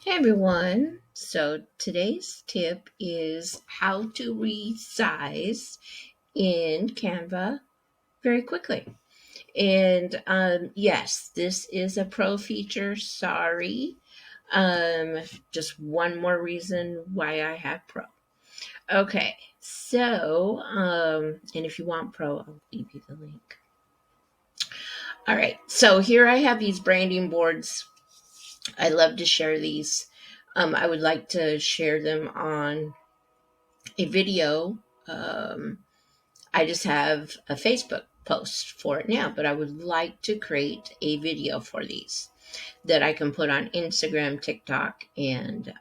Hey everyone. So today's tip is how to resize in Canva very quickly. And yes, this is a pro feature. Sorry. Um, just one more reason why I have pro. Okay. So, and if you want pro, I'll leave you the link. All right. So here I have these branding boards. I love to share these. I would like to share them on a video. Um, I just have a Facebook post for it now, but I would like to create a video for these that I can put on Instagram, TikTok, and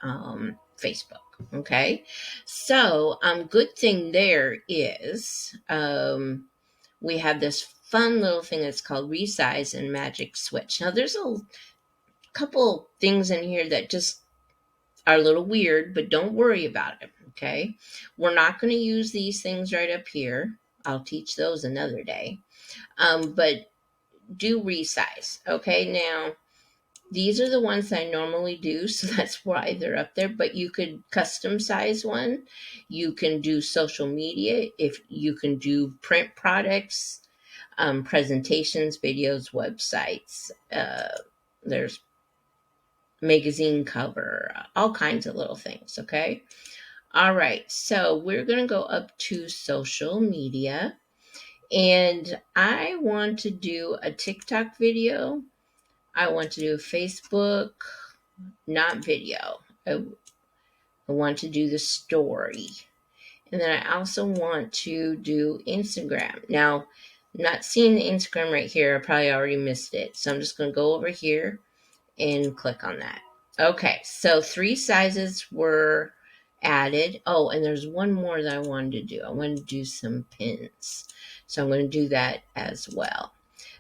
Facebook. Okay. So, good thing there is we have this fun little thing that's called Resize and Magic Switch. Now, there's a couple things in here that just are a little weird, but don't worry about it. Okay. We're not going to use these things right up here. I'll teach those another day. But do resize. Okay. Now, these are the ones I normally do, so that's why they're up there. But you could custom size one. You can do social media. If you can do print products, presentations, videos, websites. There's magazine cover, all kinds of little things. Okay. All right. So we're going to go up to social media, and I want to do a TikTok video. I want to do Facebook, not video. I want to do the story. And then I also want to do Instagram. Now, I'm not seeing the Instagram right here. I probably already missed it. So I'm just going to go over here and click on that. Okay, so 3 sizes were added. Oh, and there's one more that I wanted to do. I wanted to do some pins. So I'm going to do that as well.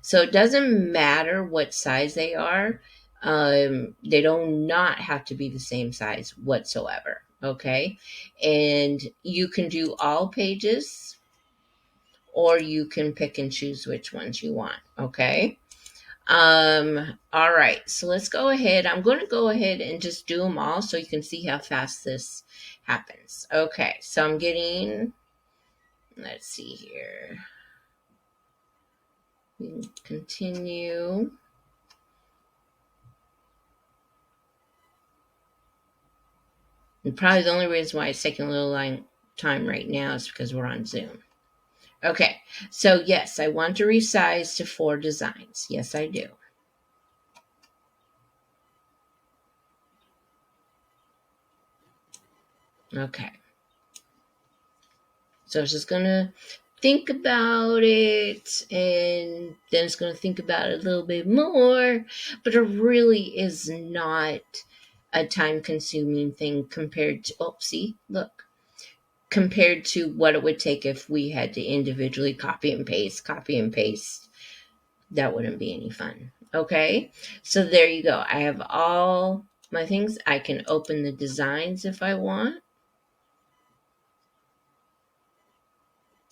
So it doesn't matter what size they are. They do not have to be the same size whatsoever. Okay, and you can do all pages, or you can pick and choose which ones you want. Okay. All right, so let's go ahead. I'm going to go ahead and just do them all so you can see how fast this happens. Okay, so I'm getting, let's see here. We can continue. And probably the only reason why it's taking a little time right now is because we're on Zoom. Okay, so yes, I want to resize to 4 designs. Yes, I do. Okay. So it's just going to think about it, and then it's going to think about it a little bit more, but it really is not a time consuming thing compared to, oh, see, look, compared to what it would take if we had to individually copy and paste. That wouldn't be any fun. Okay, so there you go. I have all my things. I can open the designs if I want.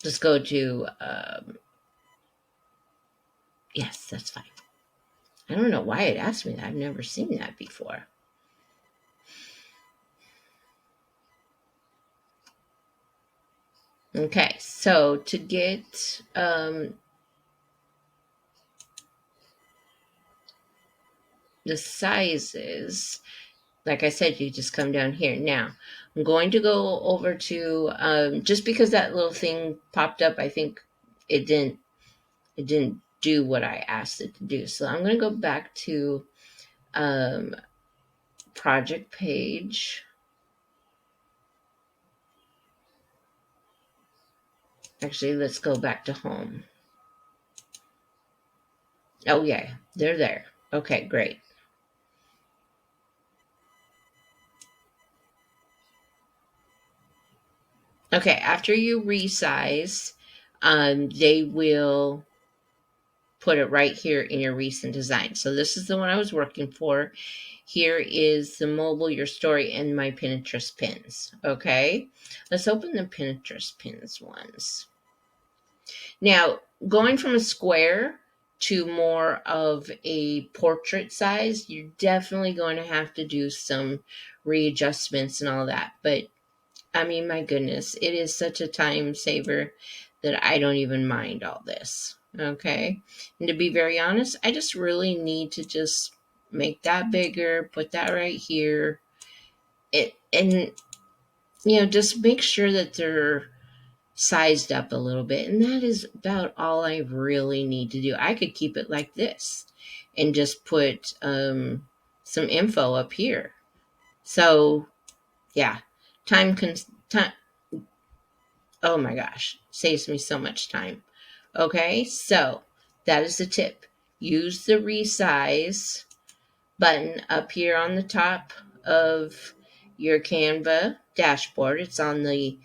Just go to, yes, that's fine. I don't know why it asked me that. I've never seen that before. Okay, so to get the sizes, like I said, you just come down here. Now, I'm going to go over to, just because that little thing popped up, I think it didn't do what I asked it to do. So I'm going to go back to project page. Actually, let's go back to home. Oh, yeah, they're there. Okay, great. Okay, after you resize, they will put it right here in your recent design. So this is the one I was working for. Here is the mobile, your story, and my Pinterest pins. Okay, let's open the Pinterest pins ones. Now, going from a square to more of a portrait size, you're definitely going to have to do some readjustments and all that. But I mean, my goodness, it is such a time saver that I don't even mind all this. Okay. And to be very honest, I just really need to just make that bigger, put that right here. And just make sure that they're sized up a little bit. And that is about all I really need to do. I could keep it like this and just put some info up here. So, yeah, time, oh my gosh, saves me so much time. Okay, so that is the tip. Use the resize button up here on the top of your Canva dashboard. It's on the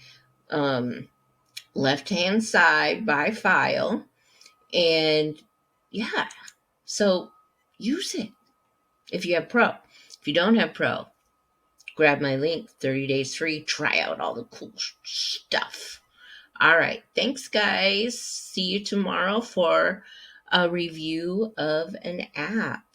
um, left hand side by file. And yeah, so use it if you have Pro. If you don't have Pro, grab my link, 30 days free, try out all the cool stuff. All right. Thanks, guys. See you tomorrow for a review of an app.